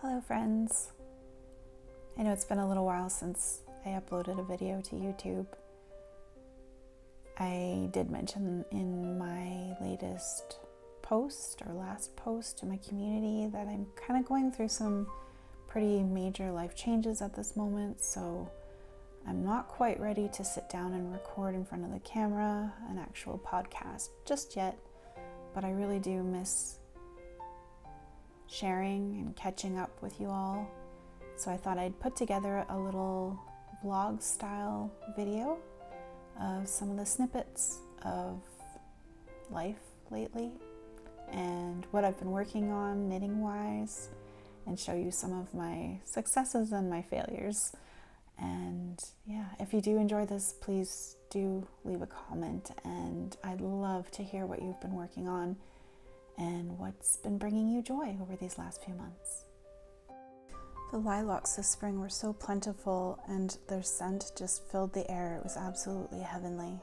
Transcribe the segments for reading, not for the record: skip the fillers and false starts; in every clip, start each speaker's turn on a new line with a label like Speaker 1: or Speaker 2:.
Speaker 1: Hello friends. I know it's been a little while since I uploaded a video to YouTube. I did mention in my latest post or last post to my community that I'm kind of going through some pretty major life changes at this moment, so I'm not quite ready to sit down and record in front of the camera, an actual podcast just yet, but I really do miss sharing and catching up with you all. So I thought I'd put together a little vlog style video of some of the snippets of life lately and what I've been working on knitting wise, and show you some of my successes and my failures. And yeah, if you do enjoy this, please do leave a comment, and I'd love to hear what you've been working on and what's been bringing you joy over these last few months. The lilacs this spring were so plentiful, and their scent just filled the air. It was absolutely heavenly.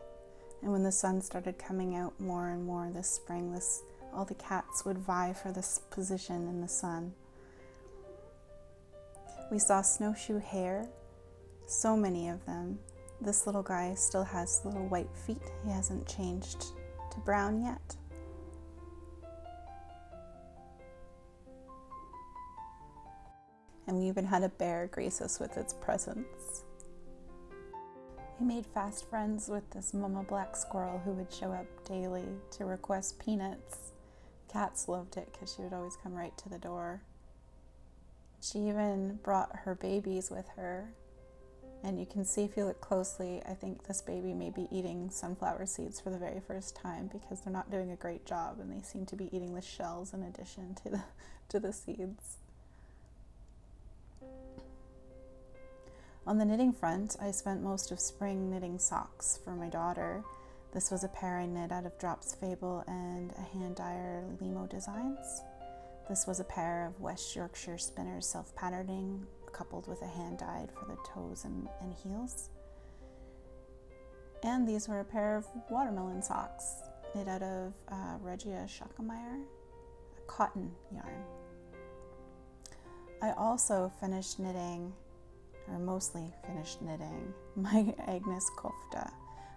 Speaker 1: And when the sun started coming out more and more this spring, all the cats would vie for this position in the sun. We saw snowshoe hare, so many of them. This little guy still has little white feet. He hasn't changed to brown yet. And we even had a bear grace us with its presence. We made fast friends with this mama black squirrel who would show up daily to request peanuts. Cats loved it because she would always come right to the door. She even brought her babies with her. And you can see if you look closely, I think this baby may be eating sunflower seeds for the very first time because they're not doing a great job and they seem to be eating the shells in addition to the seeds. On the knitting front, I spent most of spring knitting socks for my daughter. This was a pair I knit out of Drops Fable and a hand dyer Limo Designs. This was a pair of West Yorkshire Spinners self-patterning coupled with a hand dyed for the toes and heels. And these were a pair of watermelon socks knit out of Regia Schockemeyer, a cotton yarn. I also finished knitting, or mostly finished knitting, my Agnes Kofta.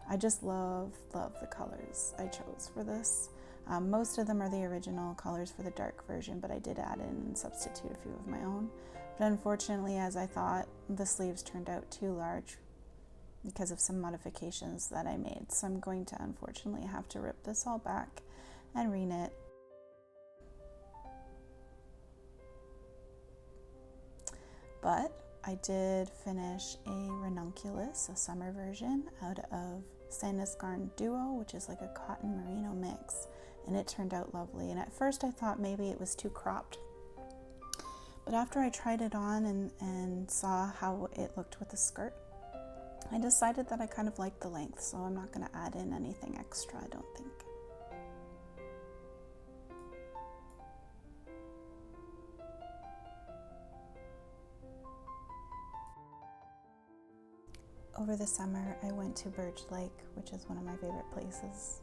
Speaker 1: I just love the colors I chose for this. Most of them are the original colors for the dark version, but I did add in and substitute a few of my own. But unfortunately, as I thought, the sleeves turned out too large because of some modifications that I made. So I'm going to unfortunately have to rip this all back and reknit. But I did finish a Ranunculus, a summer version, out of Sandnes Garn Duo, which is like a cotton merino mix, and it turned out lovely. And at first I thought maybe it was too cropped, but after I tried it on and saw how it looked with the skirt, I decided that I kind of liked the length, so I'm not going to add in anything extra, I don't think. Over the summer, I went to Birch Lake, which is one of my favorite places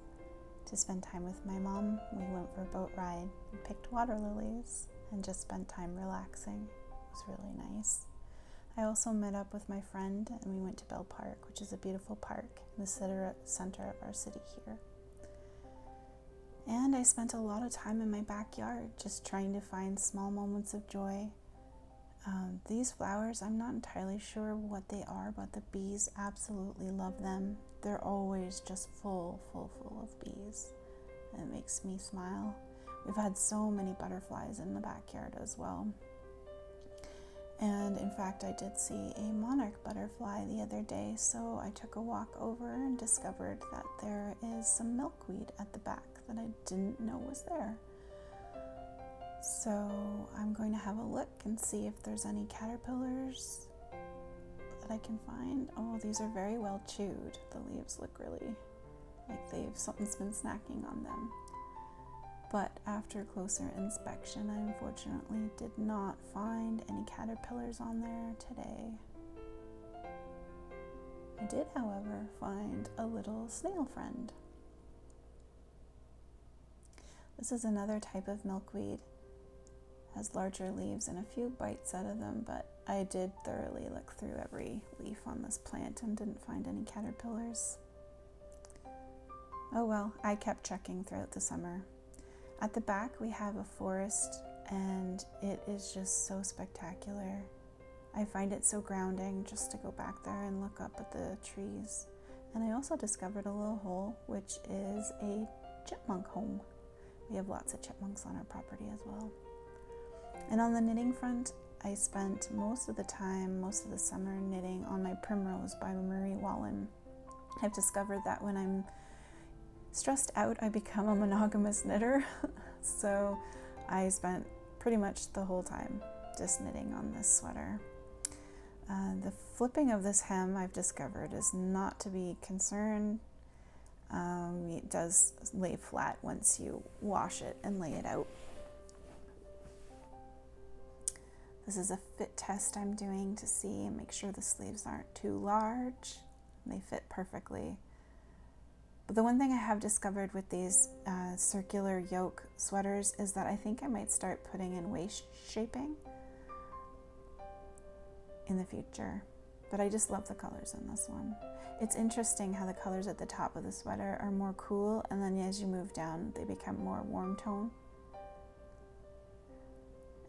Speaker 1: to spend time with my mom. We went for a boat ride and picked water lilies and just spent time relaxing. It was really nice. I also met up with my friend and we went to Bell Park, which is a beautiful park in the center of our city here. And I spent a lot of time in my backyard just trying to find small moments of joy. These flowers, I'm not entirely sure what they are, but the bees absolutely love them. They're always just full of bees. And it makes me smile. We've had so many butterflies in the backyard as well. And in fact, I did see a monarch butterfly the other day, so I took a walk over and discovered that there is some milkweed at the back that I didn't know was there. So I'm going to have a look and see if there's any caterpillars that I can find. Oh, these are very well chewed. The leaves look really like something's been snacking on them. But after closer inspection, I unfortunately did not find any caterpillars on there today. I did, however, find a little snail friend. This is another type of milkweed. Has larger leaves and a few bites out of them, but I did thoroughly look through every leaf on this plant and didn't find any caterpillars. Oh well, I kept checking throughout the summer. At the back we have a forest and it is just so spectacular. I find it so grounding just to go back there and look up at the trees. And I also discovered a little hole, which is a chipmunk home. We have lots of chipmunks on our property as well. And on the knitting front, I spent most of the summer knitting on my Primrose by Wallin. I've discovered that when I'm stressed out, I become a monogamous knitter. So I spent pretty much the whole time just knitting on this sweater. The flipping of this hem, I've discovered, is not to be concerned. It does lay flat once you wash it and lay it out. This is a fit test I'm doing to see and make sure the sleeves aren't too large. They fit perfectly. But the one thing I have discovered with these circular yoke sweaters is that I think I might start putting in waist shaping in the future. But I just love the colors in this one. It's interesting how the colors at the top of the sweater are more cool, and then as you move down, they become more warm tone.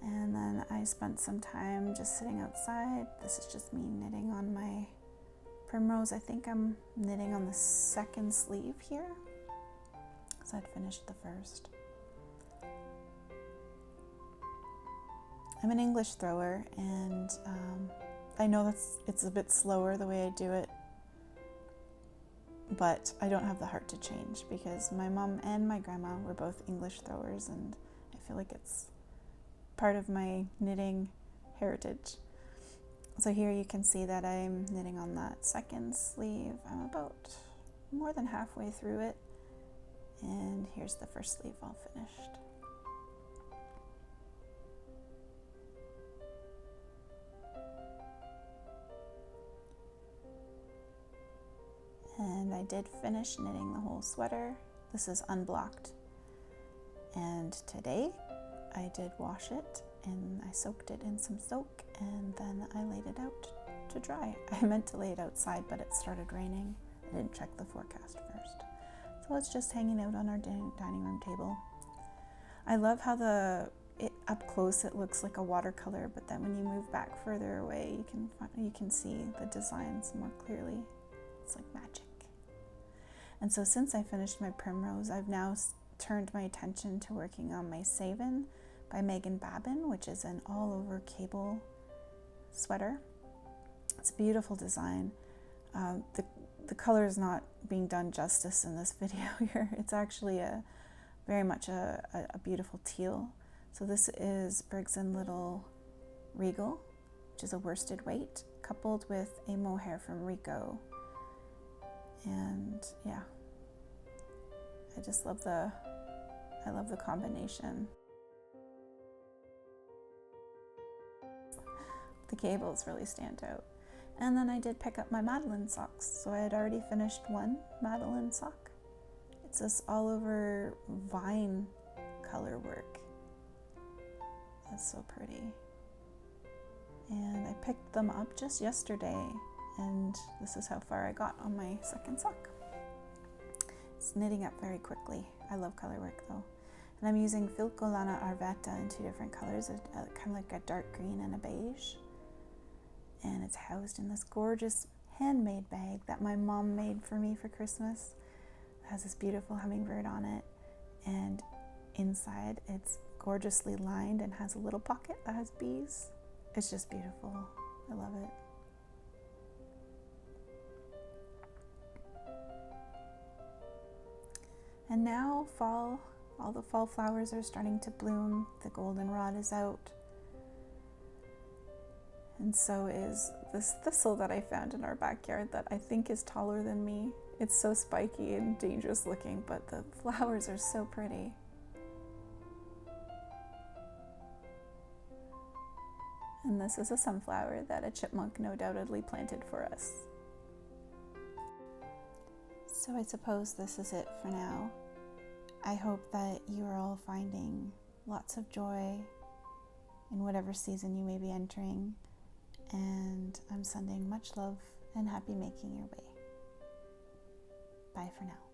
Speaker 1: And then I spent some time just sitting outside. This is just me knitting on my Primrose. I think I'm knitting on the second sleeve here, because I'd finished the first. I'm an English thrower, and I know it's a bit slower the way I do it, but I don't have the heart to change because my mom and my grandma were both English throwers, and I feel like it's part of my knitting heritage. So here you can see that I'm knitting on that second sleeve. I'm about more than halfway through it, and here's the first sleeve all finished. And I did finish knitting the whole sweater. This is unblocked. And today I did wash it and I soaked it in some soak and then I laid it out to dry. I meant to lay it outside, but it started raining. I didn't check the forecast first. So it's just hanging out on our dining room table. I love how up close it looks like a watercolor, but then when you move back further away, you can see the designs more clearly. It's like magic. And so since I finished my Primrose, I've now turned my attention to working on my Saven by Meghan Babin, which is an all-over cable sweater. It's a beautiful design. The color is not being done justice in this video here. It's actually very much a beautiful teal. So this is Briggs & Little Regal, which is a worsted weight, coupled with a mohair from Rico. And yeah, I just love the combination. The cables really stand out. And then I did pick up my Madeline socks. So I had already finished one Madeline sock. It's this all over vine color work. That's so pretty. And I picked them up just yesterday, and this is how far I got on my second sock. It's knitting up very quickly. I love color work though. And I'm using Filcolana Arvetta in two different colors, kind of like a dark green and a beige. And it's housed in this gorgeous handmade bag that my mom made for me for Christmas. It has this beautiful hummingbird on it, and inside it's gorgeously lined and has a little pocket that has bees. It's just beautiful. I love it. And now fall, all the fall flowers are starting to bloom. The goldenrod is out. And so is this thistle that I found in our backyard that I think is taller than me. It's so spiky and dangerous looking, but the flowers are so pretty. And this is a sunflower that a chipmunk no doubtedly planted for us. So I suppose this is it for now. I hope that you are all finding lots of joy in whatever season you may be entering. And I'm sending much love and happy making your way. Bye for now.